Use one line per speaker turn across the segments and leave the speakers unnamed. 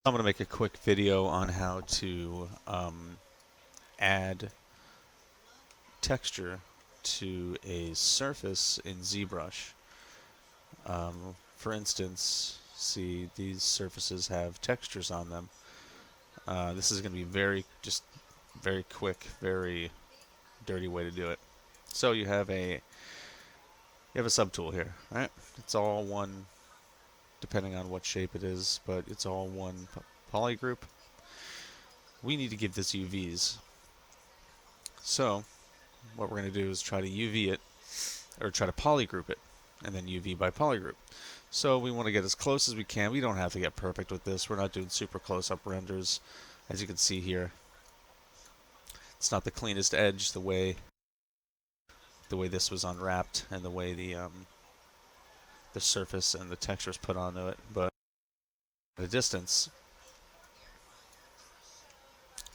I'm going to make a quick video on how to add texture to a surface in ZBrush. For instance, see these surfaces have textures on them. This is going to be very quick, very dirty way to do it. So you have a subtool here, right? It's all one, depending on what shape it is, but it's all one poly group. We need to give this UVs. So what we're going to do is try to UV it, or try to polygroup it, and then UV by polygroup. So we want to get as close as we can. We don't have to get perfect with this. We're not doing super close-up renders. As you can see here, it's not the cleanest edge the way this was unwrapped and the way the surface and the texture is put onto it. But at a distance,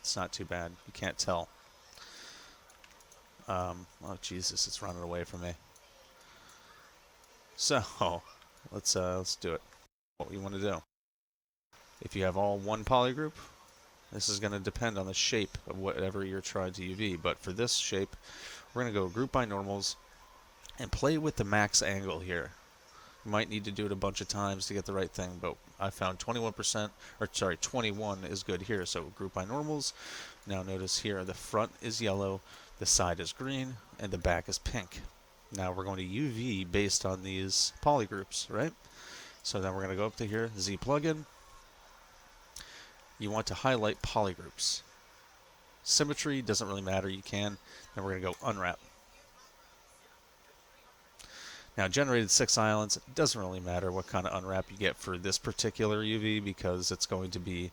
it's not too bad. You can't tell. Oh Jesus, it's running away from me. So let's do it. What we want to do. If you have all one polygroup, this is going to depend on the shape of whatever you're trying to UV. But for this shape, we're going to go group by normals and play with the max angle here. You might need to do it a bunch of times to get the right thing, but I found 21%, or sorry, 21 is good here. So group by normals. Now notice here the front is yellow, the side is green, and the back is pink. Now we're going to UV based on these polygroups, right? So then we're going to go up to here, Z plugin. You want to highlight polygroups. Symmetry doesn't really matter, you can. Then we're going to go unwrap. Now generated 6 islands, it doesn't really matter what kind of unwrap you get for this particular UV because it's going to be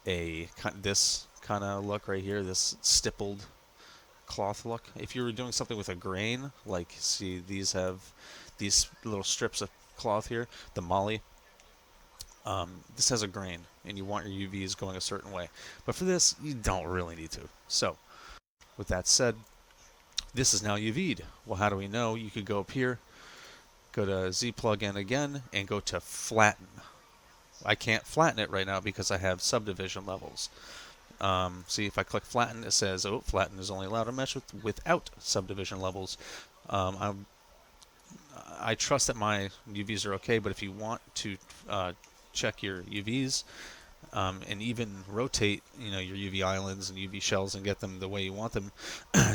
this kind of look right here, this stippled cloth look. If you were doing something with a grain, like see these have these little strips of cloth here, the Molly, this has a grain and you want your UVs going a certain way. But for this, you don't really need to. So with that said, this is now UV'd. Well, how do we know? You could go up here, go to Z plugin again, and go to flatten. I can't flatten it right now because I have subdivision levels. See, if I click flatten, it says, oh, flatten is only allowed to mesh without subdivision levels. I trust that my UVs are okay, but if you want to check your UVs and even rotate, your UV islands and UV shells and get them the way you want them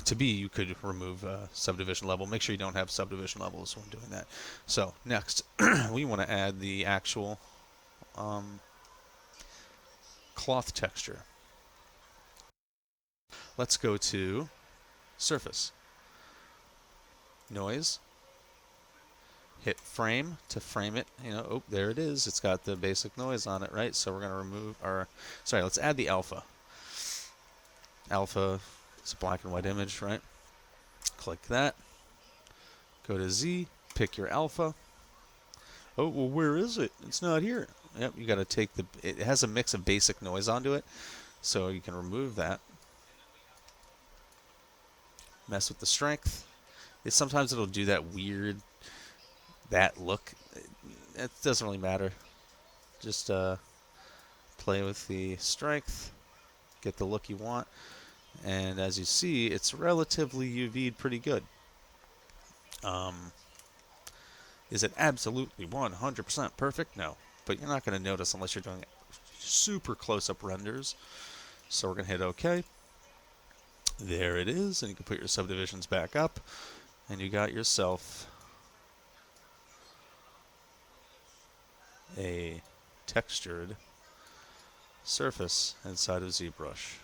to be, you could remove subdivision level. Make sure you don't have subdivision levels when doing that. So next, we want to add the actual cloth texture. Let's go to surface, noise, hit frame to frame it. Oh, there it is. It's got the basic noise on it, right? So we're going to remove let's add the alpha. Alpha is a black and white image, right? Click that. Go to Z, pick your alpha. Oh, well, where is it? It's not here. Yep, you got to take it has a mix of basic noise onto it, so you can remove that. Mess with the strength. Sometimes it'll do that weird, that look. It doesn't really matter. Just play with the strength, get the look you want, and as you see, it's relatively UV'd pretty good. Is it absolutely 100% perfect? No, but you're not going to notice unless you're doing super close-up renders. So we're going to hit OK. There it is, and you can put your subdivisions back up, and you got yourself a textured surface inside of ZBrush.